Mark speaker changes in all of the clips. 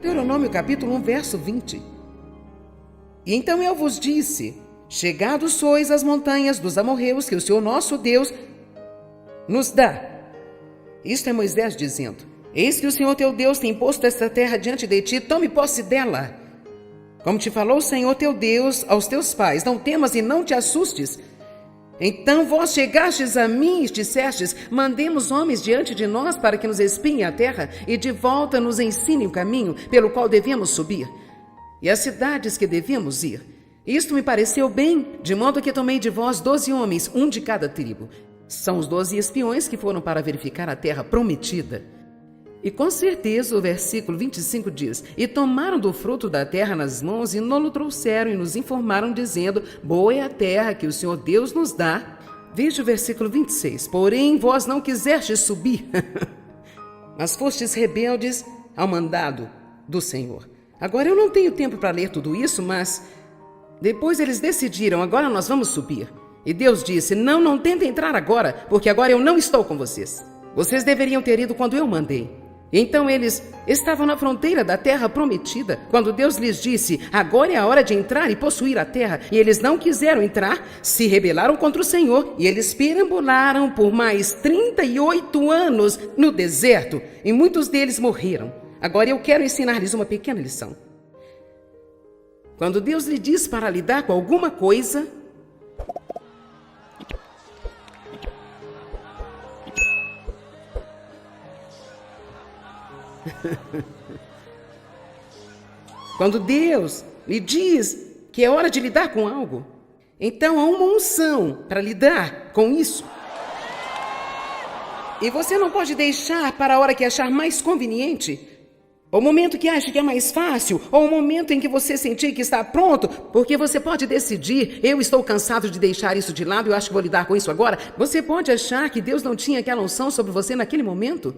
Speaker 1: Deuteronômio capítulo 1, verso 20. E então eu vos disse: chegados sois às montanhas dos amorreus que o Senhor nosso Deus nos dá. Isto é Moisés dizendo: eis que o Senhor teu Deus tem posto esta terra diante de ti, tome posse dela. Como te falou o Senhor teu Deus aos teus pais, não temas e não te assustes. Então vós chegastes a mim e dissestes: mandemos homens diante de nós para que nos espiem a terra e de volta nos ensinem o caminho pelo qual devemos subir e as cidades que devemos ir. Isto me pareceu bem, de modo que tomei de vós 12 homens, um de cada tribo. São os 12 espiões que foram para verificar a terra prometida. E com certeza o versículo 25 diz: e tomaram do fruto da terra nas mãos e não-lo trouxeram e nos informaram dizendo: boa é a terra que o Senhor Deus nos dá. Veja o versículo 26. Porém vós não quisestes subir, mas fostes rebeldes ao mandado do Senhor. Agora eu não tenho tempo para ler tudo isso, mas depois eles decidiram: agora nós vamos subir. E Deus disse: não tentem entrar agora, porque agora eu não estou com vocês. Vocês deveriam ter ido quando eu mandei. Então eles estavam na fronteira da terra prometida, quando Deus lhes disse: agora é a hora de entrar e possuir a terra. E eles não quiseram entrar, se rebelaram contra o Senhor, e eles perambularam por mais 38 anos no deserto, e muitos deles morreram. Agora eu quero ensinar-lhes uma pequena lição. Quando Deus lhe diz para lidar com alguma coisa, quando Deus lhe diz que é hora de lidar com algo, então há uma unção para lidar com isso. E você não pode deixar para a hora que achar mais conveniente, ou o momento que acha que é mais fácil, ou o momento em que você sentir que está pronto, porque você pode decidir: eu estou cansado de deixar isso de lado, eu acho que vou lidar com isso agora. Você pode achar que Deus não tinha aquela unção sobre você naquele momento.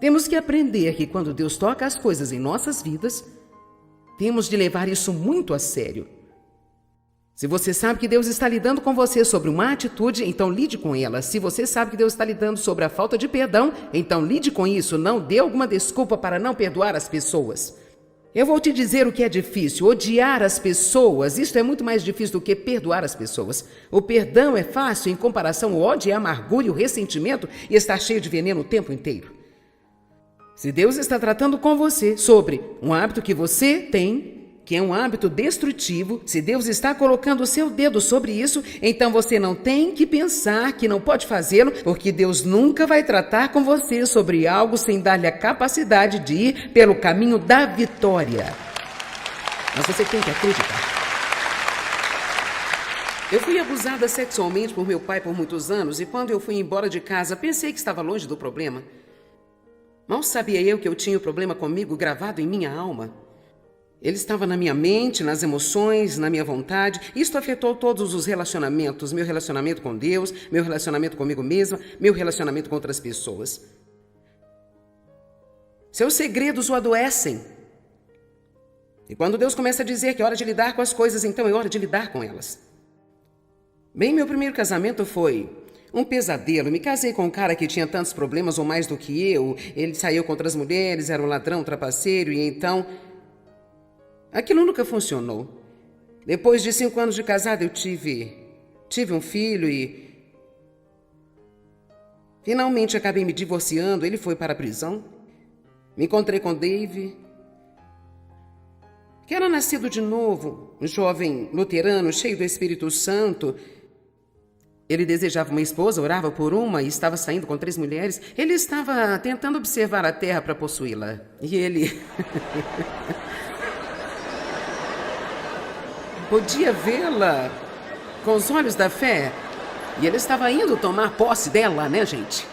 Speaker 1: Temos que aprender que quando Deus toca as coisas em nossas vidas, temos de levar isso muito a sério. Se você sabe que Deus está lidando com você sobre uma atitude, então lide com ela. Se você sabe que Deus está lidando sobre a falta de perdão, então lide com isso. Não dê alguma desculpa para não perdoar as pessoas. Eu vou te dizer o que é difícil: odiar as pessoas. Isso é muito mais difícil do que perdoar as pessoas. O perdão é fácil em comparação ao ódio, a amargura e o ressentimento, e está cheio de veneno o tempo inteiro. Se Deus está tratando com você sobre um hábito que você tem, que é um hábito destrutivo, se Deus está colocando o seu dedo sobre isso, então você não tem que pensar que não pode fazê-lo, porque Deus nunca vai tratar com você sobre algo sem dar-lhe a capacidade de ir pelo caminho da vitória. Mas você tem que acreditar. Eu fui abusada sexualmente por meu pai por muitos anos, e quando eu fui embora de casa, pensei que estava longe do problema. Mal sabia eu que eu tinha o problema comigo gravado em minha alma. Ele estava na minha mente, nas emoções, na minha vontade. Isto afetou todos os relacionamentos: meu relacionamento com Deus, meu relacionamento comigo mesma, meu relacionamento com outras pessoas. Seus segredos o adoecem. E quando Deus começa a dizer que é hora de lidar com as coisas, então é hora de lidar com elas. Bem, meu primeiro casamento foi um pesadelo. Me casei com um cara que tinha tantos problemas ou mais do que eu. Ele saiu com outras mulheres, era um ladrão, trapaceiro, e então aquilo nunca funcionou. Depois de 5 anos de casado, eu tive um filho e finalmente acabei me divorciando. Ele foi para a prisão. Me encontrei com Dave, que era nascido de novo, um jovem luterano, cheio do Espírito Santo. Ele desejava uma esposa, orava por uma e estava saindo com 3 mulheres. Ele estava tentando observar a terra para possuí-la. E ele podia vê-la com os olhos da fé. E ele estava indo tomar posse dela, né, gente?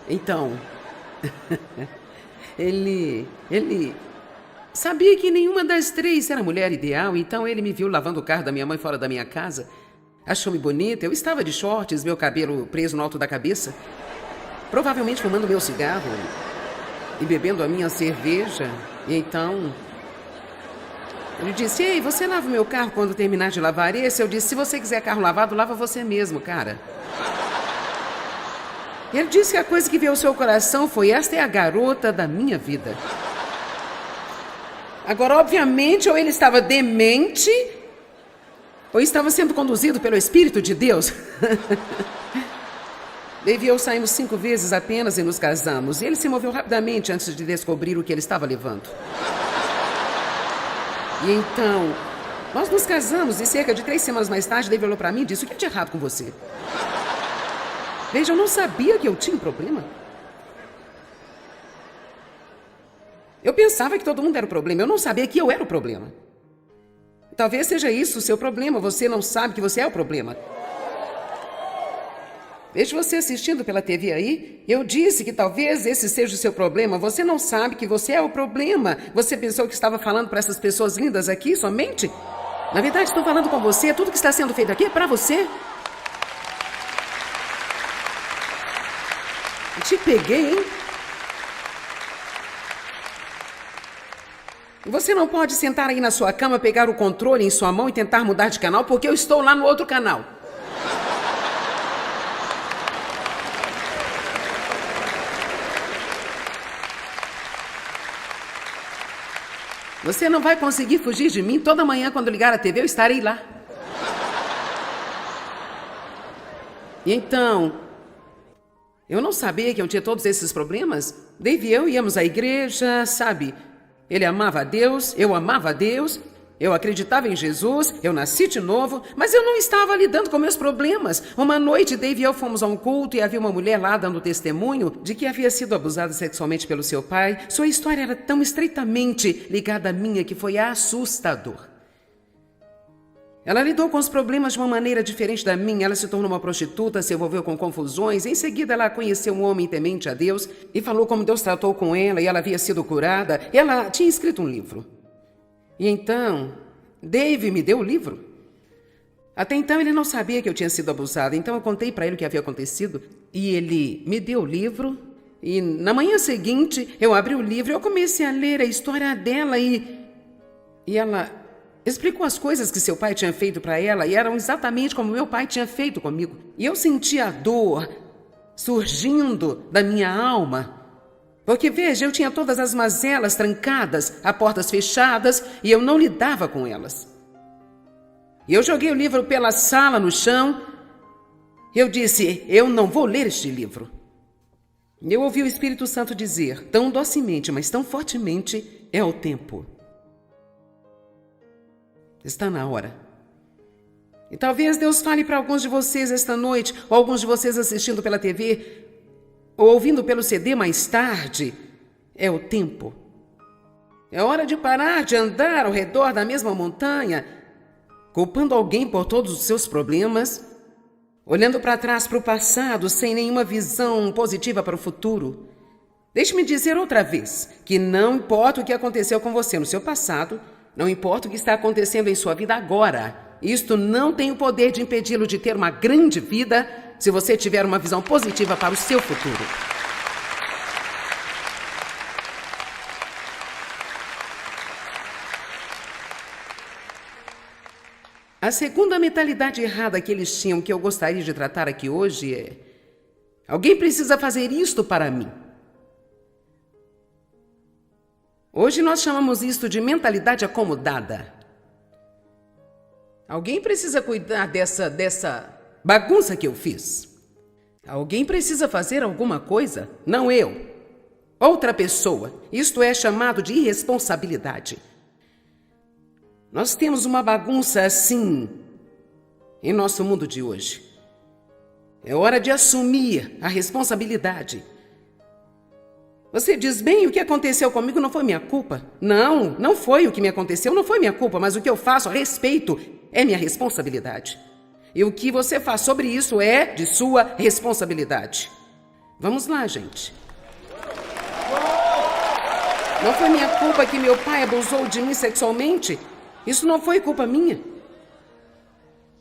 Speaker 1: Então, ele sabia que nenhuma das 3 era a mulher ideal. Então ele me viu lavando o carro da minha mãe fora da minha casa. Achou-me bonita. Eu estava de shorts, meu cabelo preso no alto da cabeça, provavelmente fumando meu cigarro e bebendo a minha cerveja. E então ele disse: ei, você lava o meu carro quando terminar de lavar esse? Eu disse: se você quiser carro lavado, lava você mesmo, cara. Ele disse que a coisa que veio ao seu coração foi: esta é a garota da minha vida. Agora, obviamente, ou ele estava demente, ou estava sendo conduzido pelo Espírito de Deus. Dave e eu saímos 5 vezes apenas e nos casamos. E ele se moveu rapidamente antes de descobrir o que ele estava levando. E então, nós nos casamos e cerca de 3 semanas mais tarde, Dave olhou para mim e disse: o que é de errado com você? Veja, eu não sabia que eu tinha um problema. Eu pensava que todo mundo era o problema. Eu não sabia que eu era o problema. Talvez seja isso o seu problema. Você não sabe que você é o problema. Vejo você assistindo pela TV aí. Eu disse que talvez esse seja o seu problema. Você não sabe que você é o problema. Você pensou que estava falando para essas pessoas lindas aqui somente? Na verdade, estou falando com você. Tudo que está sendo feito aqui é para você. Eu te peguei, hein? Você não pode sentar aí na sua cama, pegar o controle em sua mão e tentar mudar de canal, porque eu estou lá no outro canal. Você não vai conseguir fugir de mim. Toda manhã, quando ligar a TV, eu estarei lá. E então, eu não sabia que eu tinha todos esses problemas. Dave e eu íamos à igreja, sabe? Ele amava a Deus, eu amava a Deus, eu acreditava em Jesus, eu nasci de novo, mas eu não estava lidando com meus problemas. Uma noite, Dave e eu fomos a um culto e havia uma mulher lá dando testemunho de que havia sido abusada sexualmente pelo seu pai. Sua história era tão estreitamente ligada à minha que foi assustador. Ela lidou com os problemas de uma maneira diferente da minha. Ela se tornou uma prostituta, se envolveu com confusões. Em seguida, ela conheceu um homem temente a Deus e falou como Deus tratou com ela e ela havia sido curada. Ela tinha escrito um livro. E então, Dave me deu o livro. Até então, ele não sabia que eu tinha sido abusada. Então, eu contei para ele o que havia acontecido e ele me deu o livro. E na manhã seguinte, eu abri o livro e eu comecei a ler a história dela e ela explicou as coisas que seu pai tinha feito para ela e eram exatamente como meu pai tinha feito comigo. E eu sentia a dor surgindo da minha alma. Porque, veja, eu tinha todas as mazelas trancadas, as portas fechadas e eu não lidava com elas. E eu joguei o livro pela sala no chão. Eu disse: eu não vou ler este livro. Eu ouvi o Espírito Santo dizer, tão docemente, mas tão fortemente: é o tempo. Está na hora. E talvez Deus fale para alguns de vocês esta noite, ou alguns de vocês assistindo pela TV, ou ouvindo pelo CD mais tarde. É o tempo. É hora de parar de andar ao redor da mesma montanha, culpando alguém por todos os seus problemas, olhando para trás para o passado sem nenhuma visão positiva para o futuro. Deixe-me dizer outra vez que não importa o que aconteceu com você no seu passado, não importa o que está acontecendo em sua vida agora, isto não tem o poder de impedi-lo de ter uma grande vida se você tiver uma visão positiva para o seu futuro. A segunda mentalidade errada que eles tinham, que eu gostaria de tratar aqui hoje é: alguém precisa fazer isto para mim. Hoje nós chamamos isto de mentalidade acomodada. Alguém precisa cuidar dessa bagunça que eu fiz. Alguém precisa fazer alguma coisa, não eu. Outra pessoa. Isto é chamado de irresponsabilidade. Nós temos uma bagunça assim em nosso mundo de hoje. É hora de assumir a responsabilidade. Você diz: bem, o que aconteceu comigo não foi minha culpa. Não, não foi o que me aconteceu, não foi minha culpa, mas o que eu faço a respeito é minha responsabilidade. E o que você faz sobre isso é de sua responsabilidade. Vamos lá, gente. Não foi minha culpa que meu pai abusou de mim sexualmente. Isso não foi culpa minha.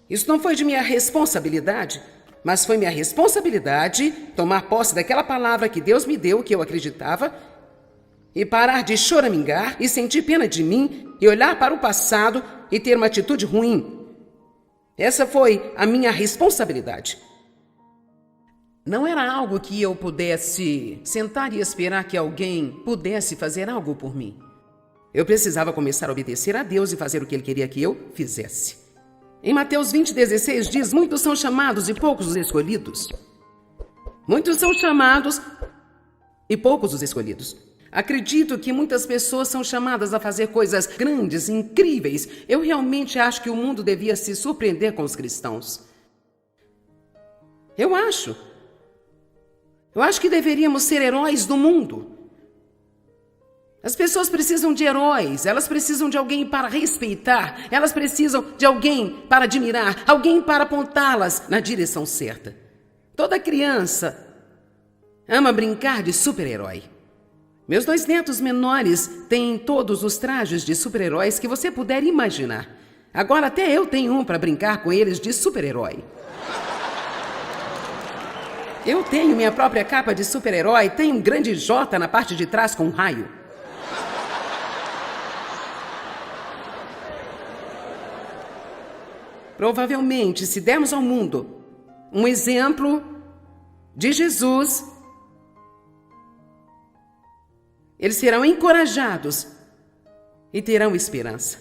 Speaker 1: Isso não foi de minha responsabilidade. Mas foi minha responsabilidade tomar posse daquela palavra que Deus me deu, que eu acreditava, e parar de choramingar e sentir pena de mim e olhar para o passado e ter uma atitude ruim. Essa foi a minha responsabilidade. Não era algo que eu pudesse sentar e esperar que alguém pudesse fazer algo por mim. Eu precisava começar a obedecer a Deus e fazer o que Ele queria que eu fizesse. Em Mateus 20:16 diz: muitos são chamados e poucos os escolhidos. Muitos são chamados e poucos os escolhidos. Acredito que muitas pessoas são chamadas a fazer coisas grandes, incríveis. Eu realmente acho que o mundo devia se surpreender com os cristãos. Eu acho que deveríamos ser heróis do mundo. As pessoas precisam de heróis, elas precisam de alguém para respeitar, elas precisam de alguém para admirar, alguém para apontá-las na direção certa. Toda criança ama brincar de super-herói. Meus 2 netos menores têm todos os trajes de super-heróis que você puder imaginar. Agora até eu tenho um para brincar com eles de super-herói. Eu tenho minha própria capa de super-herói, tenho um grande J na parte de trás com um raio. Provavelmente, se dermos ao mundo um exemplo de Jesus, eles serão encorajados e terão esperança.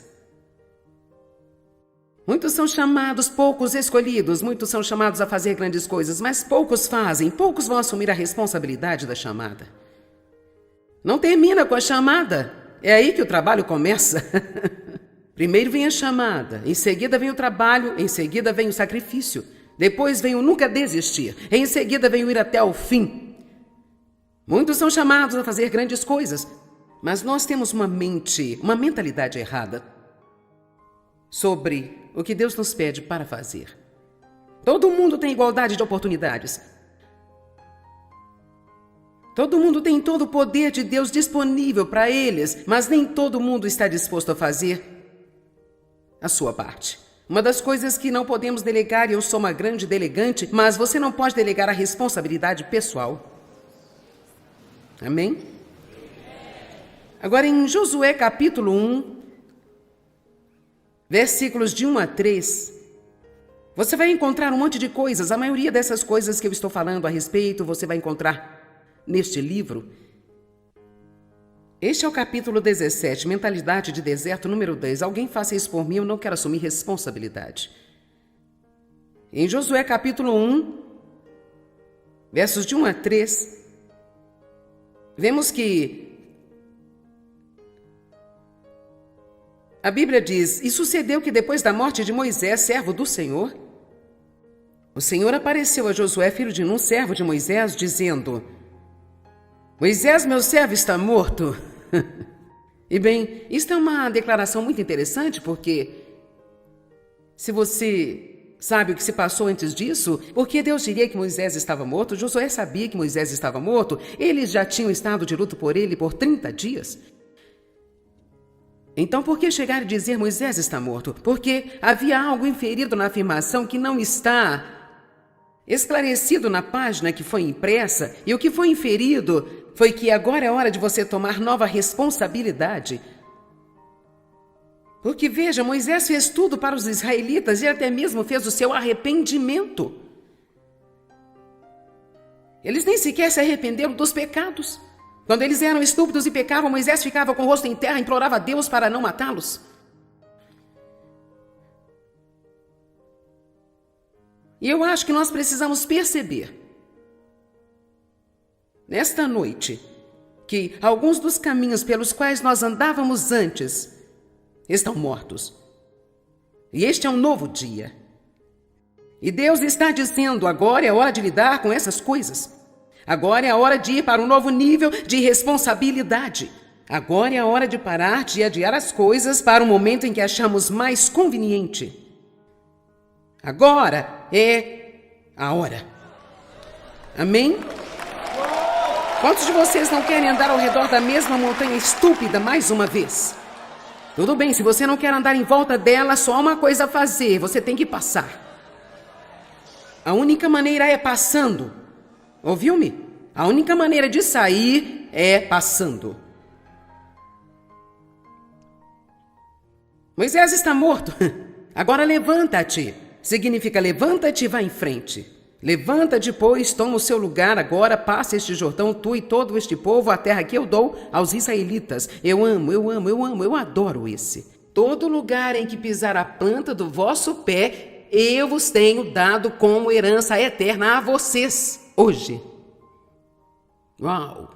Speaker 1: Muitos são chamados, poucos escolhidos. Muitos são chamados a fazer grandes coisas, mas poucos fazem. Poucos vão assumir a responsabilidade da chamada. Não termina com a chamada. É aí que o trabalho começa. Primeiro vem a chamada, em seguida vem o trabalho, em seguida vem o sacrifício. Depois vem o nunca desistir. Em seguida vem o ir até o fim. Muitos são chamados a fazer grandes coisas, mas nós temos uma mentalidade errada sobre o que Deus nos pede para fazer. Todo mundo tem igualdade de oportunidades. Todo mundo tem todo o poder de Deus disponível para eles, mas nem todo mundo está disposto a fazer a sua parte. Uma das coisas que não podemos delegar, e eu sou uma grande delegante, mas você não pode delegar a responsabilidade pessoal. Amém? Agora em Josué capítulo 1, versículos de 1 a 3, você vai encontrar um monte de coisas. A maioria dessas coisas que eu estou falando a respeito, você vai encontrar neste livro. Este é o capítulo 17, Mentalidade de Deserto, número 10. Alguém faça isso por mim, eu não quero assumir responsabilidade. Em Josué capítulo 1, versos de 1 a 3, vemos que a Bíblia diz: e sucedeu que depois da morte de Moisés, servo do Senhor, o Senhor apareceu a Josué, filho de Nun, servo de Moisés, dizendo: Moisés, meu servo, está morto. E bem, isto é uma declaração muito interessante, porque se você sabe o que se passou antes disso, porque Deus diria que Moisés estava morto? Josué sabia que Moisés estava morto, eles já tinham estado de luto por ele por 30 dias. Então, por que chegar e dizer Moisés está morto? Porque havia algo inferido na afirmação que não está esclarecido na página que foi impressa, e o que foi inferido foi que agora é hora de você tomar nova responsabilidade. Porque veja, Moisés fez tudo para os israelitas e até mesmo fez o seu arrependimento. Eles nem sequer se arrependeram dos pecados. Quando eles eram estúpidos e pecavam, Moisés ficava com o rosto em terra e implorava a Deus para não matá-los. E eu acho que nós precisamos perceber, nesta noite, que alguns dos caminhos pelos quais nós andávamos antes estão mortos. E este é um novo dia. E Deus está dizendo: agora é hora de lidar com essas coisas. Agora é a hora de ir para um novo nível de responsabilidade. Agora é a hora de parar de adiar as coisas para o momento em que achamos mais conveniente. Agora é a hora. Amém? Quantos de vocês não querem andar ao redor da mesma montanha estúpida mais uma vez? Tudo bem, se você não quer andar em volta dela, só há uma coisa a fazer: você tem que passar. A única maneira é passando. Ouviu-me? A única maneira de sair é passando. Moisés está morto. Agora levanta-te. Significa levanta-te e vá em frente. Levanta-te, pois, toma o seu lugar, agora passa este Jordão, tu e todo este povo, a terra que eu dou aos israelitas. Eu adoro esse. Todo lugar em que pisar a planta do vosso pé, eu vos tenho dado como herança eterna a vocês, hoje. Uau!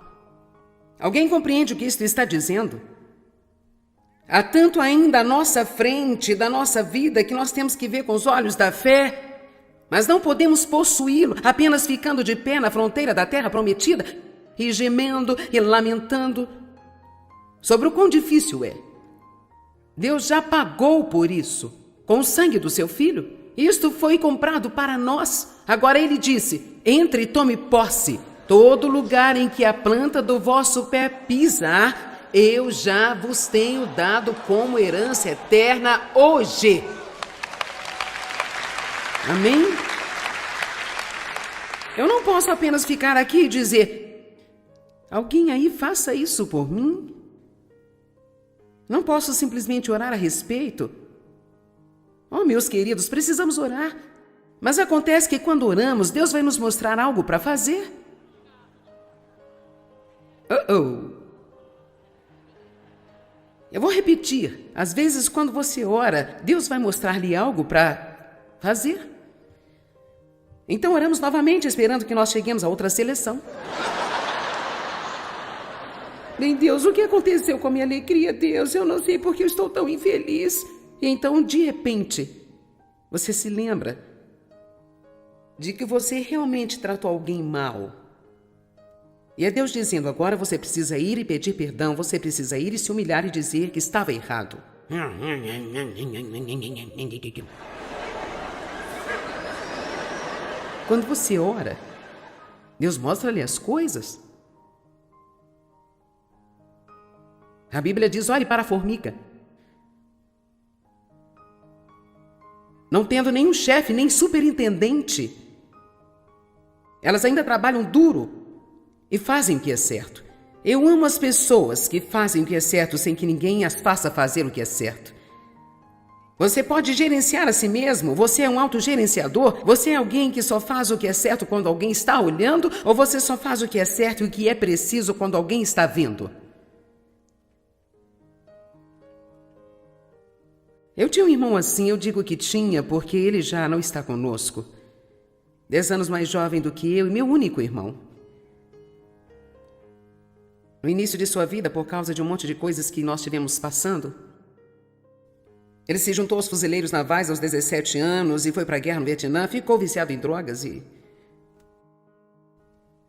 Speaker 1: Alguém compreende o que isto está dizendo? Há tanto ainda à nossa frente da nossa vida que nós temos que ver com os olhos da fé, mas não podemos possuí-lo apenas ficando de pé na fronteira da terra prometida e gemendo e lamentando sobre o quão difícil é. Deus já pagou por isso, com o sangue do seu Filho. Isto foi comprado para nós. Agora ele disse: entre e tome posse. Todo lugar em que a planta do vosso pé pisar, eu já vos tenho dado como herança eterna hoje. Amém? Eu não posso apenas ficar aqui e dizer: alguém aí faça isso por mim. Não posso simplesmente orar a respeito. Oh, meus queridos, precisamos orar. Mas acontece que quando oramos, Deus vai nos mostrar algo para fazer. Eu vou repetir. Às vezes, quando você ora, Deus vai mostrar-lhe algo para fazer. Então oramos novamente, esperando que nós cheguemos a outra seleção. Bem, Deus, o que aconteceu com a minha alegria, Deus? Eu não sei porque eu estou tão infeliz. E então, de repente, você se lembra de que você realmente tratou alguém mal. E é Deus dizendo: agora você precisa ir e pedir perdão, você precisa ir e se humilhar e dizer que estava errado. Quando você ora, Deus mostra-lhe as coisas. A Bíblia diz: olhe para a formiga. Não tendo nenhum chefe, nem superintendente, elas ainda trabalham duro e fazem o que é certo. Eu amo as pessoas que fazem o que é certo sem que ninguém as faça fazer o que é certo. Você pode gerenciar a si mesmo? Você é um autogerenciador? Você é alguém que só faz o que é certo quando alguém está olhando? Ou você só faz o que é certo e o que é preciso quando alguém está vendo? Eu tinha um irmão assim, eu digo que tinha porque ele já não está conosco. 10 anos mais jovem do que eu e meu único irmão. No início de sua vida, por causa de um monte de coisas que nós tivemos passando, ele se juntou aos fuzileiros navais aos 17 anos e foi para a guerra no Vietnã, ficou viciado em drogas e...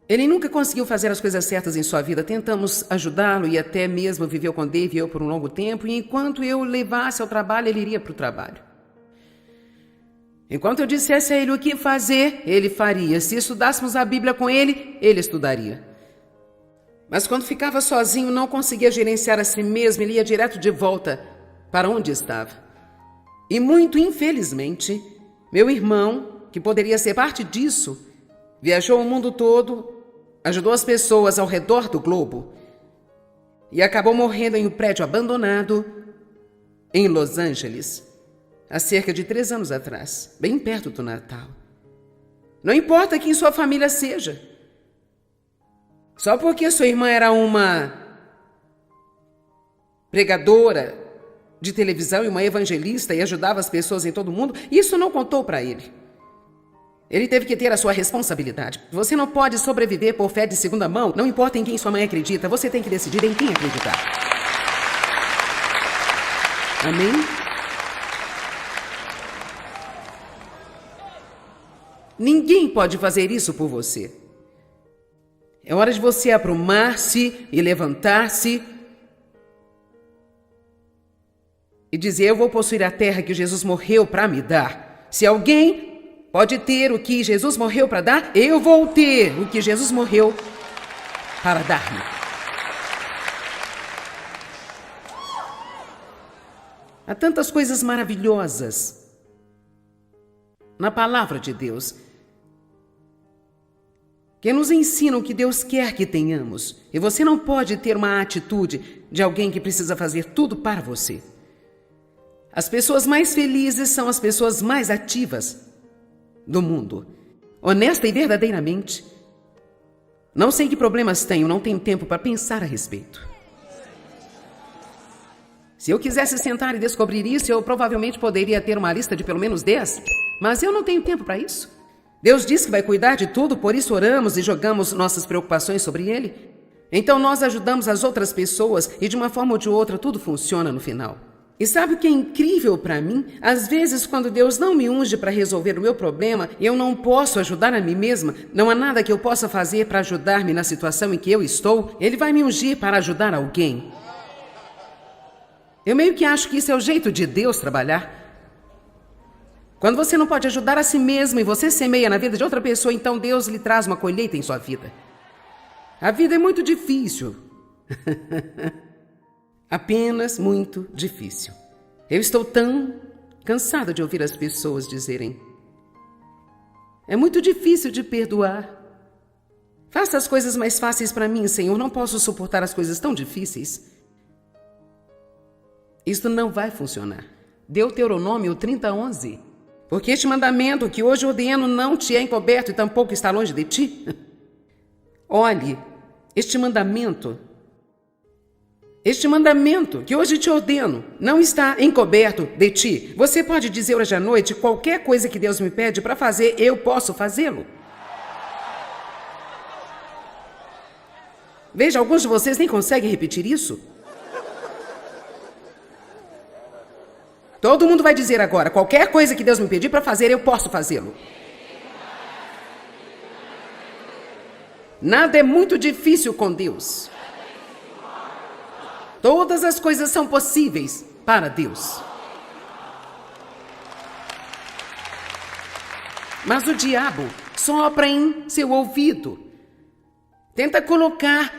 Speaker 1: Ele nunca conseguiu fazer as coisas certas em sua vida. Tentamos ajudá-lo e até mesmo viveu com Dave e eu por um longo tempo, e enquanto eu levasse ao trabalho, ele iria para o trabalho. Enquanto eu dissesse a ele o que fazer, ele faria. Se estudássemos a Bíblia com ele, ele estudaria. Mas quando ficava sozinho, não conseguia gerenciar a si mesmo, ele ia direto de volta para onde estava. E muito infelizmente, meu irmão, que poderia ser parte disso, viajou o mundo todo, ajudou as pessoas ao redor do globo e acabou morrendo em um prédio abandonado em Los Angeles, há cerca de 3 anos atrás, bem perto do Natal. Não importa quem sua família seja. Só porque sua irmã era uma pregadora de televisão e uma evangelista e ajudava as pessoas em todo o mundo, isso não contou para ele. Ele teve que ter a sua responsabilidade. Você não pode sobreviver por fé de segunda mão. Não importa em quem sua mãe acredita, você tem que decidir em quem acreditar. Amém? Ninguém pode fazer isso por você. É hora de você aprumar-se e levantar-se e dizer: eu vou possuir a terra que Jesus morreu para me dar. Se alguém pode ter o que Jesus morreu para dar, eu vou ter o que Jesus morreu para dar-me. Há tantas coisas maravilhosas na palavra de Deus que nos ensinam o que Deus quer que tenhamos. E você não pode ter uma atitude de alguém que precisa fazer tudo para você. As pessoas mais felizes são as pessoas mais ativas do mundo. honesta e verdadeiramente. Não sei que problemas tenho, não tenho tempo para pensar a respeito. Se eu quisesse sentar e descobrir isso, eu provavelmente poderia ter uma lista de pelo menos 10, mas eu não tenho tempo para isso. Deus diz que vai cuidar de tudo, por isso oramos e jogamos nossas preocupações sobre Ele. Então nós ajudamos as outras pessoas e de uma forma ou de outra tudo funciona no final. E sabe o que é incrível para mim? Às vezes, quando Deus não me unge para resolver o meu problema, eu não posso ajudar a mim mesma, não há nada que eu possa fazer para ajudar-me na situação em que eu estou, Ele vai me ungir para ajudar alguém. Eu meio que acho que isso é o jeito de Deus trabalhar. Quando você não pode ajudar a si mesmo e você semeia na vida de outra pessoa, então Deus lhe traz uma colheita em sua vida. A vida é muito difícil. Apenas muito difícil. Eu estou tão cansada de ouvir as pessoas dizerem: é muito difícil de perdoar. Faça as coisas mais fáceis para mim, Senhor. Não posso suportar as coisas tão difíceis. Isto não vai funcionar. Deuteronômio 30:11. Porque este mandamento que hoje ordeno não te é encoberto e tampouco está longe de ti. Olhe, este mandamento que hoje te ordeno não está encoberto de ti. Você pode dizer hoje à noite: qualquer coisa que Deus me pede para fazer, eu posso fazê-lo. Veja, alguns de vocês nem conseguem repetir isso. Todo mundo vai dizer agora: qualquer coisa que Deus me pedir para fazer, eu posso fazê-lo. Nada é muito difícil com Deus. Todas as coisas são possíveis para Deus. Mas o diabo sopra em seu ouvido. Tenta colocar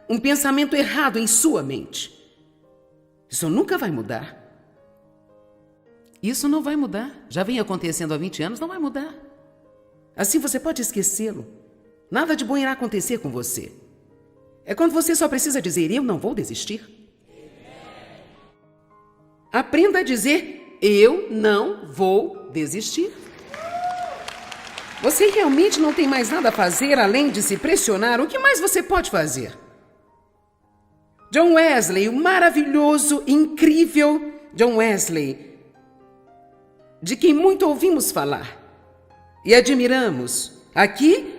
Speaker 1: um pensamento errado em sua mente. Isso nunca vai mudar. Isso não vai mudar. Já vem acontecendo há 20 anos, não vai mudar. Assim você pode esquecê-lo. Nada de bom irá acontecer com você. É quando você só precisa dizer: eu não vou desistir. Aprenda a dizer: eu não vou desistir. Você realmente não tem mais nada a fazer além de se pressionar. O que mais você pode fazer? John Wesley, o maravilhoso, incrível John Wesley, de quem muito ouvimos falar e admiramos. Aqui,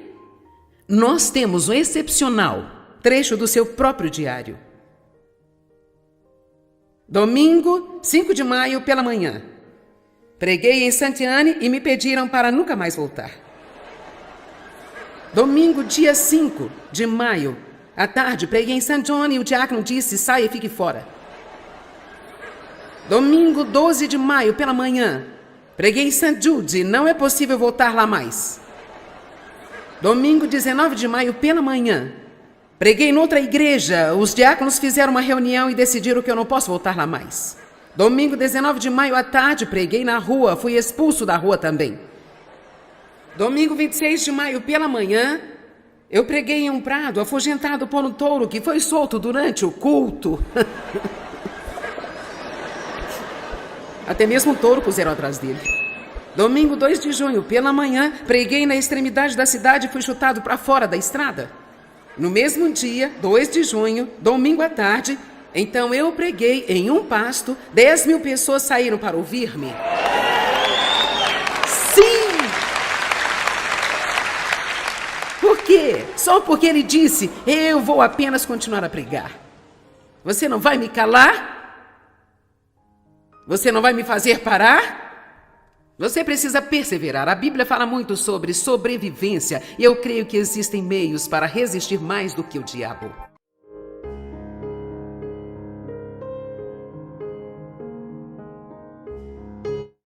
Speaker 1: nós temos um excepcional trecho do seu próprio diário. Domingo, 5 de maio, pela manhã. Preguei em Saint-Anne e me pediram para nunca mais voltar. Domingo, dia 5 de maio, à tarde, preguei em St. John e o diácono disse: saia e fique fora. Domingo, 12 de maio, pela manhã, preguei em St. Jude, não é possível voltar lá mais. Domingo, 19 de maio, pela manhã, preguei noutra igreja, os diáconos fizeram uma reunião e decidiram que eu não posso voltar lá mais. Domingo, 19 de maio, à tarde, preguei na rua, fui expulso da rua também. Domingo, 26 de maio, pela manhã, eu preguei em um prado, afugentado por um touro que foi solto durante o culto. Até mesmo um touro puseram atrás dele. Domingo, 2 de junho, pela manhã, preguei na extremidade da cidade e fui chutado para fora da estrada. No mesmo dia, 2 de junho, domingo à tarde, então eu preguei em um pasto, 10.000 pessoas saíram para ouvir-me. Sim! Por quê? Só porque ele disse: eu vou apenas continuar a pregar. Você não vai me calar? Você não vai me fazer parar? Você precisa perseverar. A Bíblia fala muito sobre sobrevivência e eu creio que existem meios para resistir mais do que o diabo.